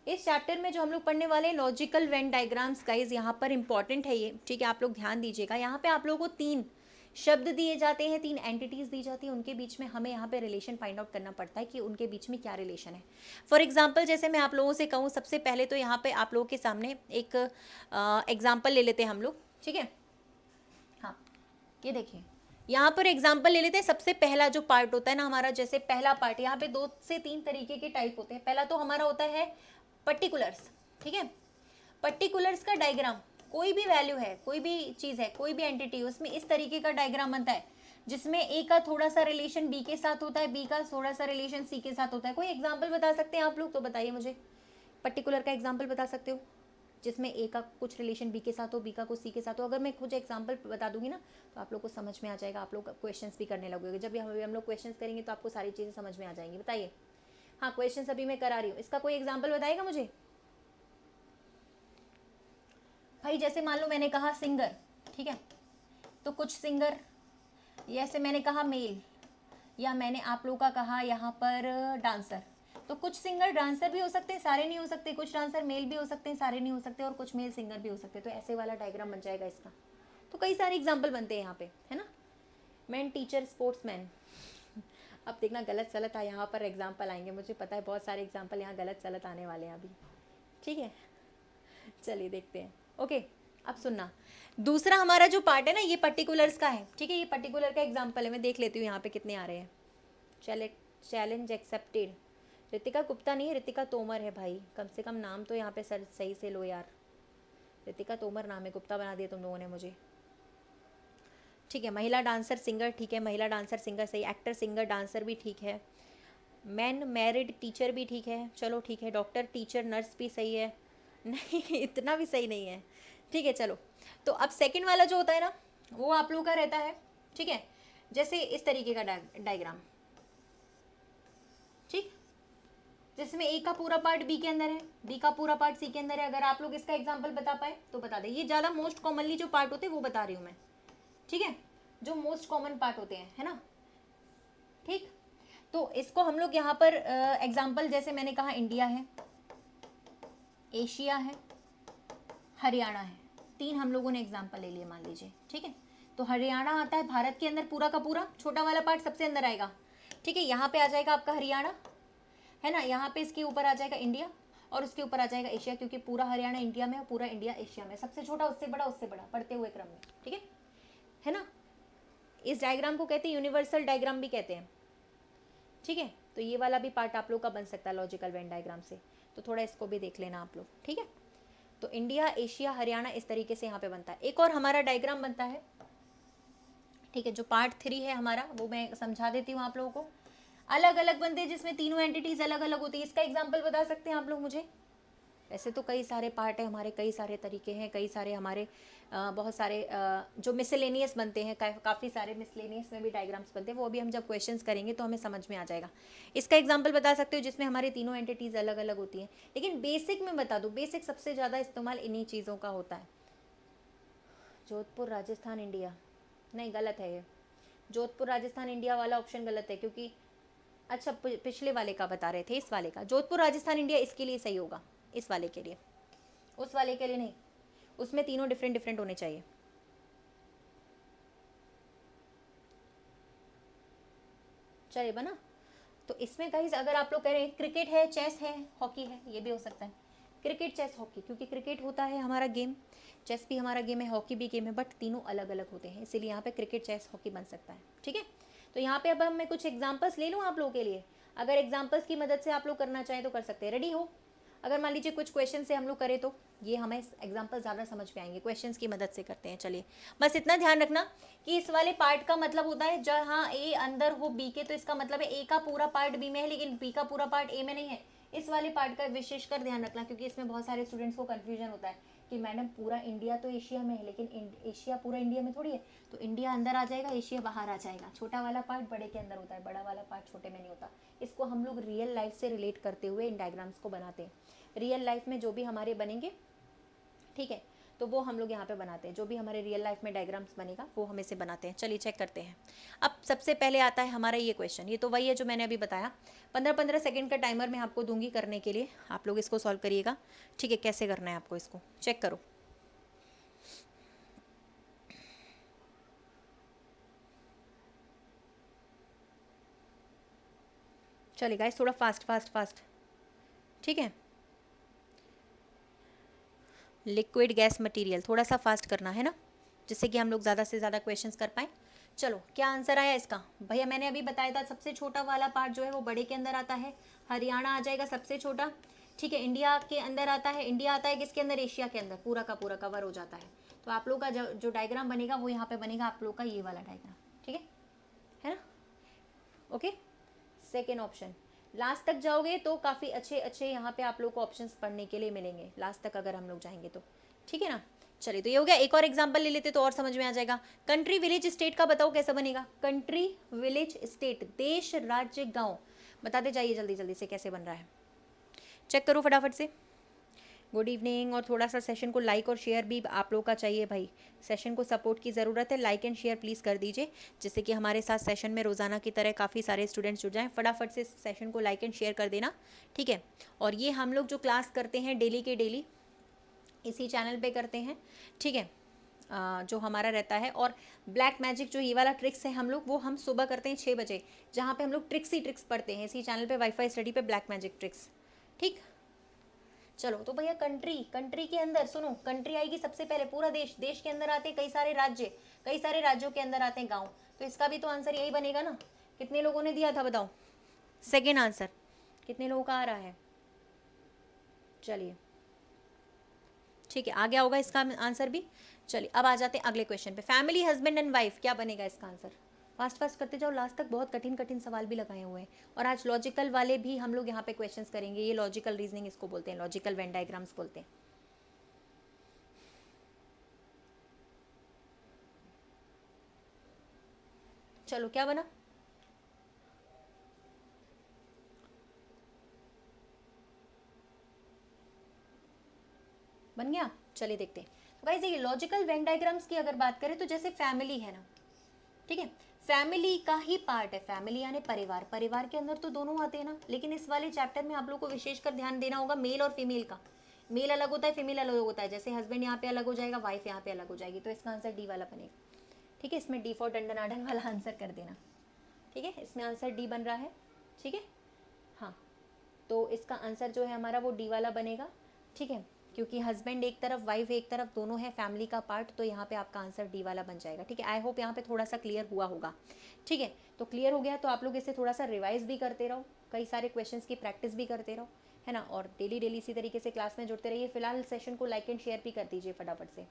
इस चैप्टर में जो हम लोग पढ़ने वाले हैं लॉजिकल वेन डायग्राम्स गाइज, यहाँ पर इंपॉर्टेंट है ये, ठीक है, आप लोग ध्यान दीजिएगा। यहाँ पे आप लोगों को 3 शब्द दिए जाते हैं, 3 एंटिटीज दी जाती है, उनके बीच में हमें यहाँ पे रिलेशन फाइंड आउट करना पड़ता है कि उनके बीच में क्या रिलेशन है। फॉर एग्जाम्पल जैसे मैं आप लोगों से कहूँ, सबसे पहले तो यहाँ पे आप लोगों के सामने एक एग्जाम्पल ले लेते हैं हम लोग, ठीक है। हाँ, ये देखिए, यहाँ पर एग्जाम्पल ले लेते हैं। सबसे पहला जो पार्ट होता है ना हमारा, जैसे पहला पार्ट, यहाँ पे 2 से 3 तरीके के टाइप होते हैं। पहला तो हमारा होता है पर्टिकुलर्स, ठीक है। पर्टिकुलर्स का डायग्राम, कोई भी वैल्यू है, कोई भी चीज है, कोई भी एंटिटी, उसमें इस तरीके का डायग्राम बनता है जिसमें ए का थोड़ा सा रिलेशन बी के साथ होता है, बी का थोड़ा सा रिलेशन सी के साथ होता है। कोई एग्जाम्पल बता सकते हैं आप लोग? तो बताइए मुझे, पर्टिकुलर का एग्जाम्पल बता सकते हो जिसमें ए का कुछ रिलेशन बी के साथ हो, बी का कुछ सी के साथ हो। अगर मैं कुछ एग्जाम्पल बता दूंगी ना तो आप लोग को समझ में आ जाएगा, आप लोग क्वेश्चंस भी करने लगोगे। जब हम लोग क्वेश्चंस करेंगे तो आपको सारी चीज़ें समझ में आ जाएंगी। बताइए। हाँ, क्वेश्चंस अभी मैं करा रही हूँ, इसका कोई एग्जाम्पल बताएगा मुझे? भाई जैसे मान लो मैंने कहा सिंगर, ठीक है, तो कुछ सिंगर, जैसे मैंने कहा मेल, या मैंने आप लोगों का कहा यहाँ पर डांसर, तो कुछ सिंगर डांसर भी हो सकते हैं, सारे नहीं हो सकते। कुछ डांसर मेल भी हो सकते हैं, सारे नहीं हो सकते। और कुछ मेल सिंगर भी हो सकते हैं। तो ऐसे वाला डायग्राम बन जाएगा इसका। तो कई सारे एग्जाम्पल बनते हैं यहाँ पे, है ना। Man, teacher, sportsman. अब देखना गलत सलत यहाँ पर एग्जाम्पल आएंगे, मुझे पता है बहुत सारे एग्जाम्पल यहाँ गलत सलत आने वाले हैं अभी, ठीक है। चलिए देखते हैं। ओके, अब सुनना, दूसरा हमारा जो पार्ट है ना, ये पर्टिकुलर्स का है, ठीक है। ये पर्टिकुलर का एग्जाम्पल है, मैं देख लेती हूँ यहाँ पे कितने आ रहे हैं। चले, चैलेंज एक्सेप्टेड। रितिका गुप्ता नहीं, रितिका तोमर है भाई, कम से कम नाम तो यहाँ पे सर सही से लो यार। रितिका तोमर नाम है, गुप्ता बना दिया तुम लोगों ने मुझे, ठीक है। महिला डांसर सिंगर, ठीक है, महिला डांसर सिंगर सही। एक्टर सिंगर डांसर भी ठीक है। मैन मैरिड टीचर भी ठीक है, चलो ठीक है। डॉक्टर टीचर नर्स भी सही है। नहीं, इतना भी सही नहीं है, ठीक है, चलो। तो अब सेकंड वाला जो होता है ना, वो आप लोगों का रहता है, ठीक है, जैसे इस तरीके का डायग्राम, ठीक, जिसमें ए का पूरा पार्ट बी के अंदर है, बी का पूरा पार्ट सी के अंदर है। अगर आप लोग इसका एग्जाम्पल बता पाए तो बता दें। ये ज़्यादा मोस्ट कॉमनली जो पार्ट होते हैं वो बता रही हूँ मैं, ठीक है, जो मोस्ट कॉमन पार्ट होते हैं, है ना, ठीक। तो इसको हम लोग यहाँ पर एग्जाम्पल, जैसे मैंने कहा इंडिया है, एशिया है, हरियाणा है, 3 हम लोगों ने एग्जाम्पल ले लिए मान लीजिए, ठीक है। तो हरियाणा आता है भारत के अंदर पूरा का पूरा, छोटा वाला पार्ट सबसे अंदर आएगा, ठीक है। यहाँ पे आ जाएगा आपका हरियाणा, है ना। यहाँ पे इसके ऊपर आ जाएगा इंडिया, और उसके ऊपर आ जाएगा एशिया, क्योंकि पूरा हरियाणा इंडिया में और पूरा इंडिया एशिया में। सबसे छोटा उससे बड़ा, उससे बड़ा, पढ़ते हुए क्रम में, ठीक है ना। इस डायग्राम को कहते हैं यूनिवर्सल डायग्राम भी कहते हैं, ठीक है। तो ये वाला भी पार्ट आप लोग का बन सकता है लॉजिकल वेन डायग्राम से, तो थोड़ा इसको भी देख लेना आप लोग, ठीक है। तो इंडिया, एशिया, हरियाणा इस तरीके से यहाँ पे बनता है। एक और हमारा डायग्राम बनता है, ठीक है, जो पार्ट 3 है हमारा, वो मैं समझा देती हूँ आप लोगों को। अलग अलग बनते हैं जिसमें तीनों एंटिटीज अलग अलग होती है। इसका एग्जाम्पल बता सकते हैं आप लोग मुझे? वैसे तो कई सारे पार्ट है हमारे, कई सारे तरीके हैं, कई सारे हमारे बहुत सारे जो मिसलेनियस बनते हैं, काफ़ी सारे मिसलेनियस में भी डायग्राम्स बनते हैं। वो अभी हम जब क्वेश्चंस करेंगे तो हमें समझ में आ जाएगा। इसका एग्जांपल बता सकते हो जिसमें हमारी तीनों एंटिटीज़ अलग अलग होती हैं। लेकिन बेसिक में बता दूँ, बेसिक सबसे ज़्यादा इस्तेमाल इन्हीं चीज़ों का होता है। जोधपुर राजस्थान इंडिया, नहीं गलत है ये। जोधपुर राजस्थान इंडिया वाला ऑप्शन गलत है, क्योंकि अच्छा पिछले वाले का बता रहे थे, इस वाले का जोधपुर राजस्थान इंडिया इसके लिए सही होगा, इस वाले के लिए, उस वाले के लिए नहीं। उसमें तीनों डिफरेंट डिफरेंट होने चाहिए। चलिए बना। तो इसमें गाइस अगर आप लोग कह रहे हैं क्रिकेट है, चेस है, हॉकी है, ये भी हो सकता है। क्रिकेट, चेस, हॉकी, क्योंकि क्रिकेट होता है हमारा गेम, चेस भी हमारा गेम है, हॉकी भी गेम है, बट तीनों अलग अलग होते हैं, इसीलिए यहाँ पे क्रिकेट, चेस, हॉकी बन सकता है, ठीक है। तो यहाँ पे अब मैं कुछ एग्जाम्पल्स ले लूँ आप लोगों के लिए। अगर एग्जाम्पल्स की मदद से आप लोग करना चाहें तो कर सकते हैं। रेडी हो? अगर मान लीजिए कुछ क्वेश्चन से हम लोग करें तो ये हमें एग्जाम्पल ज़्यादा समझ में आएंगे, क्वेश्चंस की मदद से करते हैं। चलिए, बस इतना ध्यान रखना कि इस वाले पार्ट का मतलब होता है जहाँ ए अंदर हो बी के, तो इसका मतलब है ए का पूरा पार्ट बी में है लेकिन बी का पूरा पार्ट ए में नहीं है। इस वाले पार्ट का विशेषकर ध्यान रखना, क्योंकि इसमें बहुत सारे स्टूडेंट्स को कन्फ्यूजन होता है कि मैडम पूरा इंडिया तो एशिया में है, लेकिन एशिया पूरा इंडिया में थोड़ी है। तो इंडिया अंदर आ जाएगा, एशिया बाहर आ जाएगा। छोटा वाला पार्ट बड़े के अंदर होता है, बड़ा वाला पार्ट छोटे में नहीं होता। इसको हम लोग रियल लाइफ से रिलेट करते हुए इन डायग्राम्स को बनाते हैं। रियल लाइफ में जो भी हमारे बनेंगे, ठीक है, तो वो हम लोग यहाँ पे बनाते हैं, जो भी हमारे रियल लाइफ में डायग्राम्स बनेगा वो हम इसे बनाते हैं। चलिए चेक करते हैं। अब सबसे पहले आता है हमारा ये क्वेश्चन, ये तो वही है जो मैंने अभी बताया। 15-15 सेकेंड का टाइमर मैं आपको दूंगी करने के लिए, आप लोग इसको सॉल्व करिएगा। ठीक है, कैसे करना है आपको, इसको चेक करो। चलिए गाइस, थोड़ा फास्ट फास्ट फास्ट, ठीक है। लिक्विड गैस मटेरियल, थोड़ा सा फास्ट करना है ना, जिससे कि हम लोग ज़्यादा से ज़्यादा क्वेश्चंस कर पाएँ। चलो, क्या आंसर आया इसका? भैया मैंने अभी बताया था सबसे छोटा वाला पार्ट जो है वो बड़े के अंदर आता है, हरियाणा आ जाएगा सबसे छोटा। ठीक है, इंडिया के अंदर आता है, इंडिया आता है किसके अंदर? एशिया के अंदर, पूरा का पूरा कवर हो जाता है। तो आप लोग का जो डायग्राम बनेगा वो यहाँ पे बनेगा आप लोग का ये वाला डायग्राम, ठीक है ना? Okay, second option. लास्ट तक जाओगे तो काफ़ी अच्छे अच्छे यहाँ पे आप लोग को ऑप्शंस पढ़ने के लिए मिलेंगे, लास्ट तक अगर हम लोग जाएंगे तो, ठीक है ना। चलिए, तो ये हो गया। एक और एग्जांपल ले लेते तो और समझ में आ जाएगा। कंट्री विलेज स्टेट का बताओ कैसा बनेगा? कंट्री विलेज स्टेट, देश राज्य गांव, बताते जाइए जल्दी जल्दी से कैसे बन रहा है, चेक करो फटाफट से। Good evening. और थोड़ा सा सेशन को लाइक और शेयर भी आप लोग का चाहिए भाई, सेशन को सपोर्ट की ज़रूरत है। लाइक एंड शेयर प्लीज़ कर दीजिए, जिससे कि हमारे साथ सेशन में रोज़ाना की तरह काफ़ी सारे स्टूडेंट्स जुड़ जाएं। फटाफट से सेशन को लाइक एंड शेयर कर देना, ठीक है। और ये हम लोग जो क्लास करते हैं डेली के डेली इसी चैनल पे करते हैं, ठीक है। जो हमारा रहता है, और ब्लैक मैजिक जो ये वाला ट्रिक्स है हम लोग, वो हम सुबह करते हैं 6 बजे, जहाँ पे हम लोग ट्रिक्स ही ट्रिक्स पढ़ते हैं इसी चैनल पे, वाईफाई स्टडी पे, ब्लैक मैजिक ट्रिक्स, ठीक। चलो, तो भैया कंट्री के अंदर सुनो, कंट्री आएगी सबसे पहले, पूरा देश, देश के अंदर आते हैं कई सारे राज्य, कई सारे राज्यों के अंदर आते हैं गांव, तो इसका भी तो आंसर यही बनेगा ना। कितने लोगों ने दिया था बताओ? सेकेंड आंसर कितने लोगों का आ रहा है? चलिए, ठीक है, आ गया होगा इसका आंसर भी। चलिए, अब आ जाते हैं अगले क्वेश्चन पे। फैमिली, हस्बैंड एंड वाइफ, क्या बनेगा इसका आंसर? फास्ट फास्ट करते जाओ, लास्ट तक बहुत कठिन कठिन सवाल भी लगाए हुए हैं, और आज लॉजिकल वाले भी हम लोग यहाँ पे क्वेश्चंस करेंगे। ये लॉजिकल रीजनिंग इसको बोलते हैं, लॉजिकल वेन डायग्राम्स बोलते हैं। चलो, क्या बना? बन गया? चलिए देखते हैं। तो गाइस देखिए, लॉजिकल वेन डायग्राम्स की अगर बात करें तो जैसे फैमिली है ना, ठीक है, फैमिली का ही पार्ट है, फैमिली यानी परिवार, परिवार के अंदर तो दोनों आते हैं ना, लेकिन इस वाले चैप्टर में आप लोग को विशेषकर ध्यान देना होगा मेल और फीमेल का। मेल अलग होता है, फीमेल अलग होता है, जैसे हस्बैंड यहाँ पे अलग हो जाएगा, वाइफ यहाँ पे अलग हो जाएगी, तो इसका आंसर डी वाला बनेगा, ठीक है। इसमें डी फॉर डंडन आडन वाला आंसर कर देना, ठीक है, इसमें आंसर डी बन रहा है, ठीक है। हाँ, तो इसका आंसर जो है हमारा वो डी वाला बनेगा, ठीक है, क्योंकि हस्बैंड एक तरफ, वाइफ एक तरफ, दोनों है फैमिली का पार्ट, तो यहाँ पे आपका आंसर डी वाला बन जाएगा, ठीक है। आई होप यहाँ पे थोड़ा सा क्लियर हुआ होगा, ठीक है। तो क्लियर हो गया तो आप लोग इसे थोड़ा सा रिवाइज भी करते रहो, कई सारे क्वेश्चंस की प्रैक्टिस भी करते रहो, है ना, और डेली डेली इसी तरीके से क्लास में जुड़ते रहिए। फिलहाल सेशन को लाइक एंड शेयर भी कर दीजिए फटाफट से।